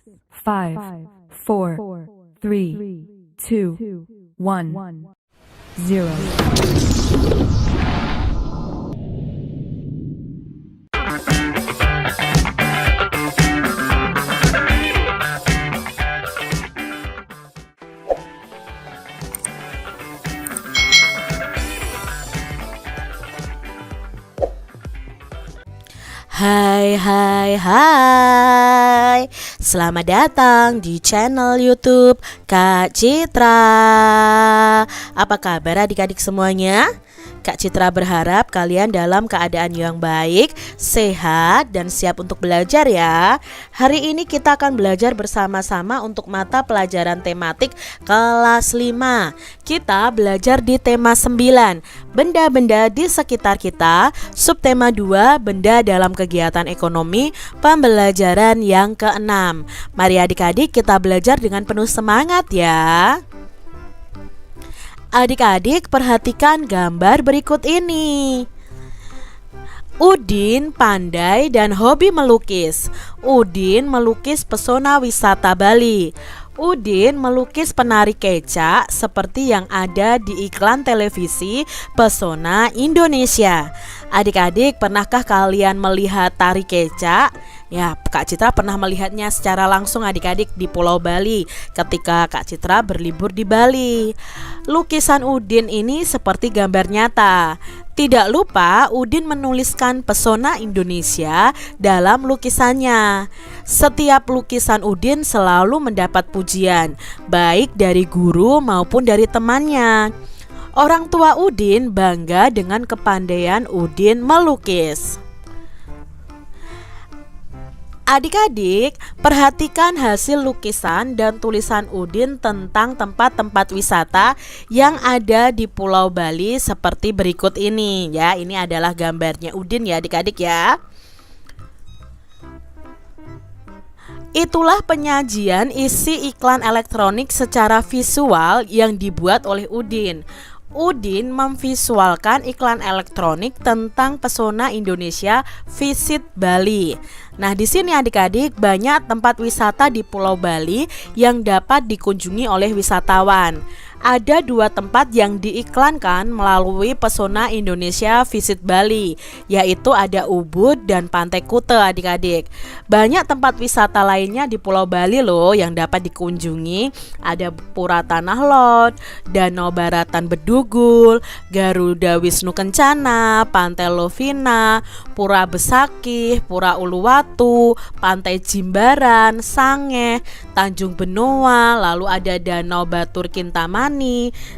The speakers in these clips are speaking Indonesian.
5, 4, 3, 2, 1, 0. Hai. Selamat datang di channel YouTube Kak Citra. Apa kabar adik-adik semuanya? Kak Citra berharap kalian dalam keadaan yang baik, sehat, dan siap untuk belajar ya. Hari ini kita akan belajar bersama-sama untuk mata pelajaran tematik kelas 5. Kita belajar di tema 9, benda-benda di sekitar kita. Subtema 2, benda dalam kegiatan ekonomi, pembelajaran yang ke-6. Mari adik-adik kita belajar dengan penuh semangat ya. Adik-adik perhatikan gambar berikut ini. Udin pandai dan hobi melukis. Udin melukis pesona wisata Bali. Udin melukis penari kecak seperti yang ada di iklan televisi Pesona Indonesia. Adik-adik, pernahkah kalian melihat tari kecak? Ya, Kak Citra pernah melihatnya secara langsung adik-adik di Pulau Bali ketika Kak Citra berlibur di Bali. Lukisan Udin ini seperti gambar nyata. Tidak lupa Udin menuliskan pesona Indonesia dalam lukisannya. Setiap lukisan Udin selalu mendapat pujian, baik dari guru maupun dari temannya. Orang tua Udin bangga dengan kepandaian Udin melukis. Adik-adik, perhatikan hasil lukisan dan tulisan Udin tentang tempat-tempat wisata yang ada di Pulau Bali seperti berikut ini ya. Ini adalah gambarnya Udin ya adik-adik ya. Itulah penyajian isi iklan elektronik secara visual yang dibuat oleh Udin. Udin memvisualkan iklan elektronik tentang pesona Indonesia Visit Bali. Nah, di sini adik-adik banyak tempat wisata di Pulau Bali yang dapat dikunjungi oleh wisatawan. Ada 2 tempat yang diiklankan melalui pesona Indonesia Visit Bali, yaitu ada Ubud dan Pantai Kute adik-adik. Banyak tempat wisata lainnya di Pulau Bali loh yang dapat dikunjungi. Ada Pura Tanah Lot, Danau Baratan Bedugul, Garuda Wisnu Kencana, Pantai Lovina, Pura Besakih, Pura Uluwatu, Pantai Jimbaran, Sangeh, Tanjung Benoa, lalu ada Danau Batur Kintamani,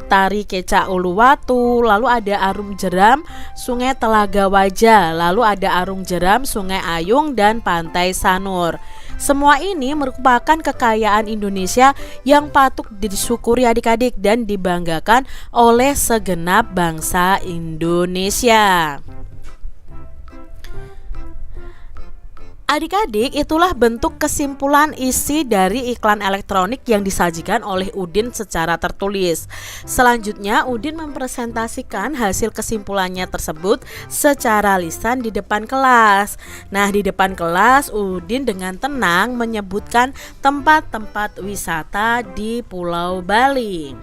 Tari Kecak Uluwatu, lalu ada Arung Jeram, Sungai Telaga Wajah, lalu ada Arung Jeram, Sungai Ayung, dan Pantai Sanur. Semua ini merupakan kekayaan Indonesia yang patut disyukuri adik-adik dan dibanggakan oleh segenap bangsa Indonesia. Adik-adik, itulah bentuk kesimpulan isi dari iklan elektronik yang disajikan oleh Udin secara tertulis. Selanjutnya, Udin mempresentasikan hasil kesimpulannya tersebut secara lisan di depan kelas. Nah, di depan kelas, Udin dengan tenang menyebutkan tempat-tempat wisata di Pulau Bali.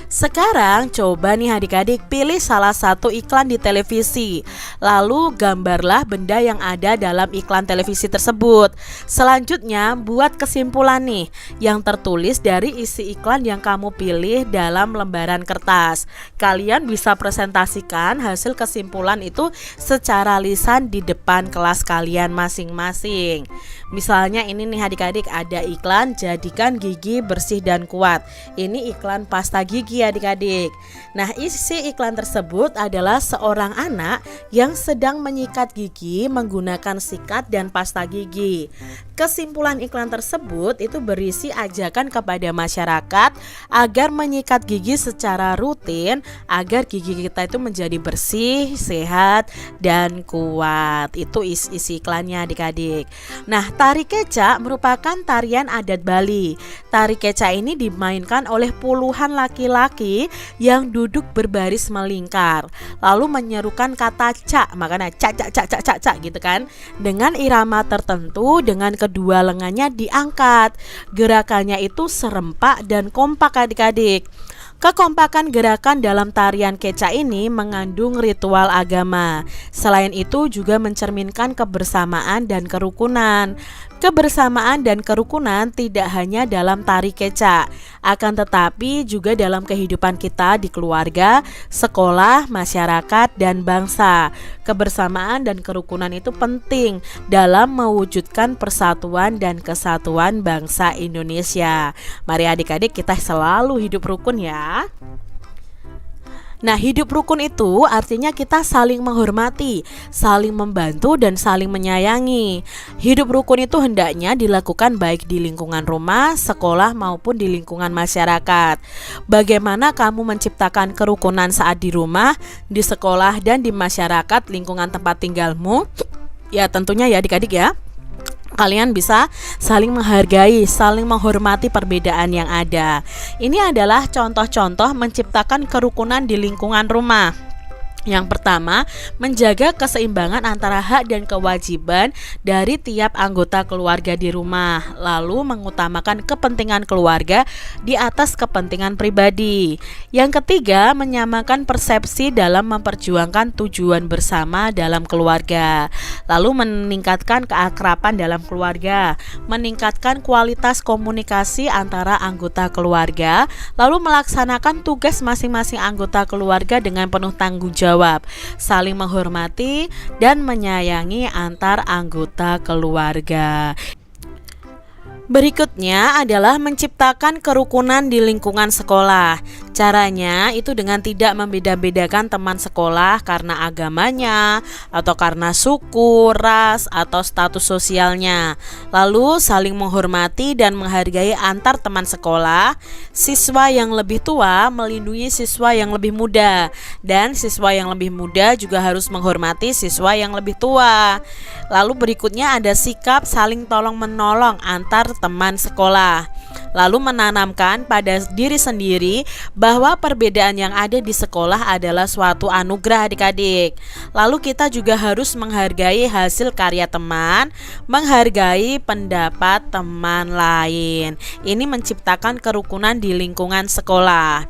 Sekarang coba nih adik-adik pilih salah satu iklan di televisi. Lalu gambarlah benda yang ada dalam iklan televisi tersebut. Selanjutnya buat kesimpulan nih yang tertulis dari isi iklan yang kamu pilih dalam lembaran kertas. Kalian bisa presentasikan hasil kesimpulan itu secara lisan di depan kelas kalian masing-masing. Misalnya ini nih adik-adik, ada iklan jadikan gigi bersih dan kuat. Ini iklan pasta gigi adik-adik. Nah, isi iklan tersebut adalah seorang anak yang sedang menyikat gigi menggunakan sikat dan pasta gigi. Kesimpulan iklan tersebut itu berisi ajakan kepada masyarakat agar menyikat gigi secara rutin agar gigi kita itu menjadi bersih, sehat, dan kuat. Itu isi iklannya adik-adik. Nah, tari kecak merupakan tarian adat Bali. Tari kecak ini dimainkan oleh puluhan laki-laki laki-laki yang duduk berbaris melingkar, lalu menyerukan kata cak, makanya cak cak cak cak cak cak gitu kan, dengan irama tertentu dengan kedua lengannya diangkat. Gerakannya itu serempak dan kompak adik-adik. Kekompakan gerakan dalam tarian kecak ini mengandung ritual agama. Selain itu juga mencerminkan kebersamaan dan kerukunan. Kebersamaan dan kerukunan tidak hanya dalam tari kecak, akan tetapi juga dalam kehidupan kita di keluarga, sekolah, masyarakat, dan bangsa. Kebersamaan dan kerukunan itu penting dalam mewujudkan persatuan dan kesatuan bangsa Indonesia. Mari adik-adik kita selalu hidup rukun ya. Nah, hidup rukun itu artinya kita saling menghormati, saling membantu, dan saling menyayangi. Hidup rukun itu hendaknya dilakukan baik di lingkungan rumah, sekolah, maupun di lingkungan masyarakat. Bagaimana kamu menciptakan kerukunan saat di rumah, di sekolah, dan di masyarakat lingkungan tempat tinggalmu? Ya tentunya ya adik-adik ya, kalian bisa saling menghargai, saling menghormati perbedaan yang ada. Ini adalah contoh-contoh menciptakan kerukunan di lingkungan rumah. Yang pertama, menjaga keseimbangan antara hak dan kewajiban dari tiap anggota keluarga di rumah, lalu mengutamakan kepentingan keluarga di atas kepentingan pribadi. Yang ketiga, menyamakan persepsi dalam memperjuangkan tujuan bersama dalam keluarga, lalu meningkatkan keakraban dalam keluarga, meningkatkan kualitas komunikasi antara anggota keluarga, lalu melaksanakan tugas masing-masing anggota keluarga dengan penuh tanggung jawab, saling menghormati dan menyayangi antar anggota keluarga. Berikutnya adalah menciptakan kerukunan di lingkungan sekolah. Caranya itu dengan tidak membeda-bedakan teman sekolah karena agamanya, atau karena suku, ras, atau status sosialnya. Lalu saling menghormati dan menghargai antar teman sekolah. Siswa yang lebih tua melindungi siswa yang lebih muda, dan siswa yang lebih muda juga harus menghormati siswa yang lebih tua. Lalu berikutnya ada sikap saling tolong-menolong antar teman sekolah. Lalu menanamkan pada diri sendiri bahwa perbedaan yang ada di sekolah adalah suatu anugerah adik-adik. Lalu kita juga harus menghargai hasil karya teman, menghargai pendapat teman lain. Ini menciptakan kerukunan di lingkungan sekolah.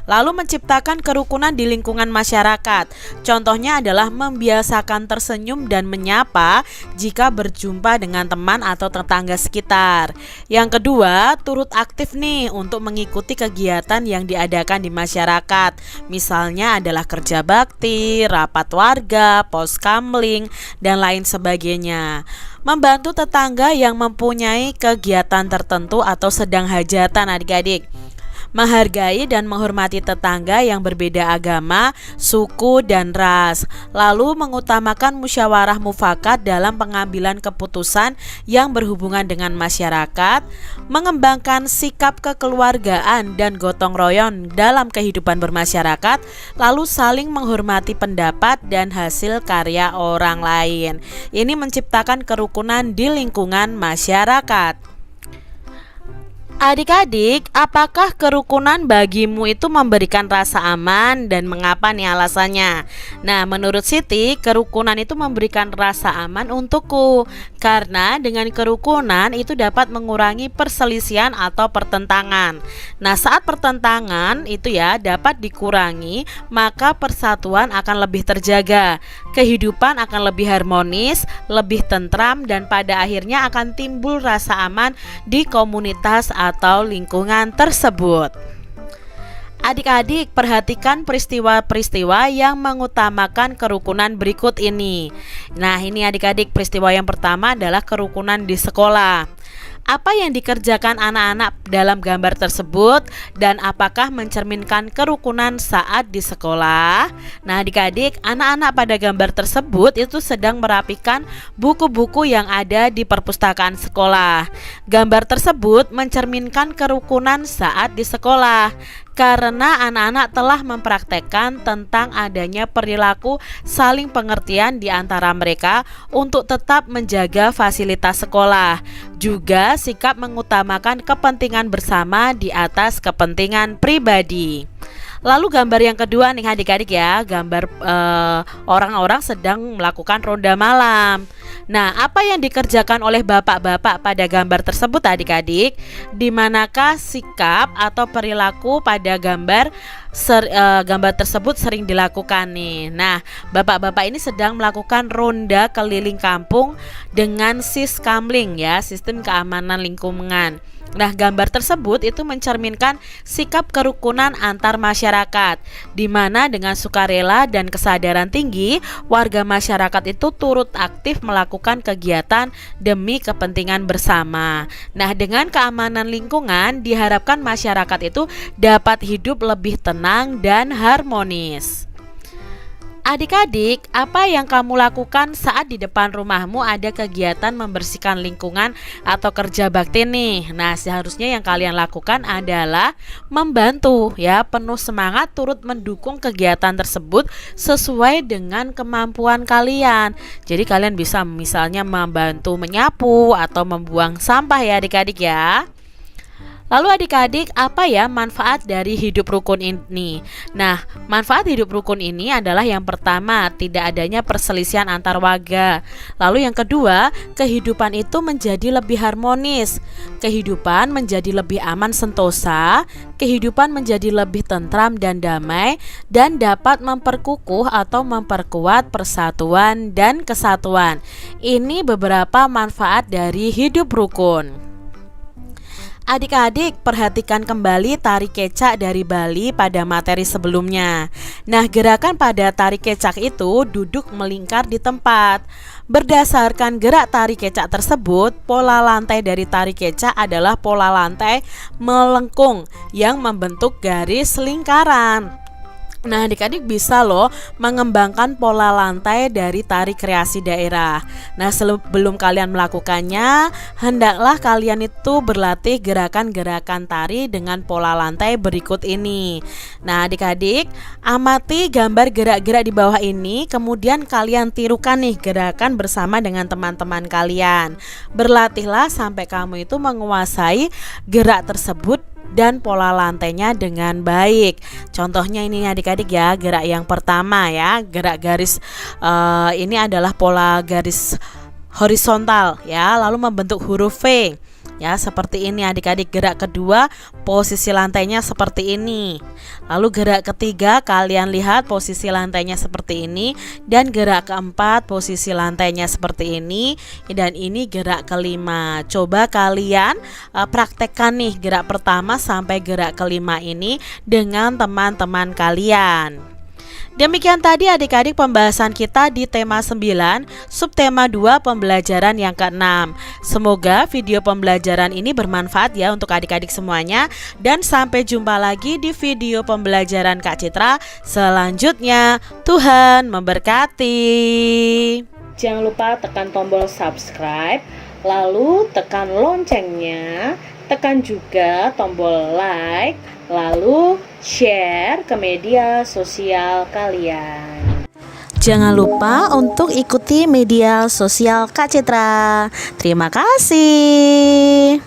Lalu menciptakan kerukunan di lingkungan masyarakat. Contohnya adalah membiasakan tersenyum dan menyapa jika berjumpa dengan teman atau tetangga sekitar. Yang kedua, turut aktif nih untuk mengikuti kegiatan yang diadakan di masyarakat. Misalnya adalah kerja bakti, rapat warga, pos kamling, dan lain sebagainya. Membantu tetangga yang mempunyai kegiatan tertentu atau sedang hajatan adik-adik. Menghargai dan menghormati tetangga yang berbeda agama, suku, dan ras. Lalu mengutamakan musyawarah mufakat dalam pengambilan keputusan yang berhubungan dengan masyarakat. Mengembangkan sikap kekeluargaan dan gotong royong dalam kehidupan bermasyarakat. Lalu saling menghormati pendapat dan hasil karya orang lain. Ini menciptakan kerukunan di lingkungan masyarakat. Adik-adik, apakah kerukunan bagimu itu memberikan rasa aman dan mengapa nih alasannya? Nah, menurut Siti, kerukunan itu memberikan rasa aman untukku karena dengan kerukunan itu dapat mengurangi perselisihan atau pertentangan. Nah, saat pertentangan itu ya dapat dikurangi, maka persatuan akan lebih terjaga, kehidupan akan lebih harmonis, lebih tentram, dan pada akhirnya akan timbul rasa aman di komunitas atau lingkungan tersebut. Adik-adik, perhatikan peristiwa-peristiwa yang mengutamakan kerukunan berikut ini. Nah, ini adik-adik, peristiwa yang pertama adalah kerukunan di sekolah. Apa yang dikerjakan anak-anak dalam gambar tersebut dan apakah mencerminkan kerukunan saat di sekolah? Nah, adik-adik, anak-anak pada gambar tersebut itu sedang merapikan buku-buku yang ada di perpustakaan sekolah. Gambar tersebut mencerminkan kerukunan saat di sekolah karena anak-anak telah mempraktekkan tentang adanya perilaku saling pengertian di antara mereka untuk tetap menjaga fasilitas sekolah. Juga sikap mengutamakan kepentingan bersama di atas kepentingan pribadi. Lalu gambar yang kedua nih adik-adik ya, gambar orang-orang sedang melakukan ronda malam. Nah, apa yang dikerjakan oleh bapak-bapak pada gambar tersebut adik-adik? Di manakah sikap atau perilaku pada gambar tersebut sering dilakukan nih? Nah, bapak-bapak ini sedang melakukan ronda keliling kampung dengan siskamling ya, sistem keamanan lingkungan. Nah, gambar tersebut itu mencerminkan sikap kerukunan antar masyarakat, di mana dengan sukarela dan kesadaran tinggi, warga masyarakat itu turut aktif melakukan kegiatan demi kepentingan bersama. Nah, dengan keamanan lingkungan, diharapkan masyarakat itu dapat hidup lebih tenang dan harmonis. Adik-adik, apa yang kamu lakukan saat di depan rumahmu ada kegiatan membersihkan lingkungan atau kerja bakti nih? Nah, seharusnya yang kalian lakukan adalah membantu ya, penuh semangat turut mendukung kegiatan tersebut sesuai dengan kemampuan kalian. Jadi kalian bisa misalnya membantu menyapu atau membuang sampah ya adik-adik ya. Lalu adik-adik, apa ya manfaat dari hidup rukun ini? Nah, manfaat hidup rukun ini adalah yang pertama, tidak adanya perselisihan antar warga. Lalu yang kedua, kehidupan itu menjadi lebih harmonis. Kehidupan menjadi lebih aman sentosa, kehidupan menjadi lebih tentram dan damai, dan dapat memperkukuh atau memperkuat persatuan dan kesatuan. Ini beberapa manfaat dari hidup rukun. Adik-adik, perhatikan kembali tari kecak dari Bali pada materi sebelumnya. Nah, gerakan pada tari kecak itu duduk melingkar di tempat. Berdasarkan gerak tari kecak tersebut, pola lantai dari tari kecak adalah pola lantai melengkung yang membentuk garis lingkaran. Nah, adik-adik bisa loh mengembangkan pola lantai dari tari kreasi daerah. Nah, sebelum kalian melakukannya, hendaklah kalian itu berlatih gerakan-gerakan tari dengan pola lantai berikut ini. Nah, adik-adik, amati gambar gerak-gerak di bawah ini, kemudian kalian tirukan nih gerakan bersama dengan teman-teman kalian. Berlatihlah sampai kamu itu menguasai gerak tersebut dan pola lantainya dengan baik. Contohnya ini adik-adik ya, gerak yang pertama ya, gerak garis ini adalah pola garis horizontal ya, lalu membentuk huruf V ya, seperti ini adik-adik. Gerak kedua, posisi lantainya seperti ini. Lalu gerak ketiga, kalian lihat posisi lantainya seperti ini, dan gerak keempat posisi lantainya seperti ini, dan ini gerak kelima. Coba kalian praktekkan nih gerak pertama sampai gerak kelima ini dengan teman-teman kalian. Demikian tadi adik-adik pembahasan kita di tema 9, subtema 2 pembelajaran yang ke-6. Semoga video pembelajaran ini bermanfaat ya untuk adik-adik semuanya. Dan sampai jumpa lagi di video pembelajaran Kak Citra selanjutnya. Tuhan memberkati. Jangan lupa tekan tombol subscribe, lalu tekan loncengnya, tekan juga tombol like, lalu share ke media sosial kalian. Jangan lupa untuk ikuti media sosial Kak Citra. Terima kasih.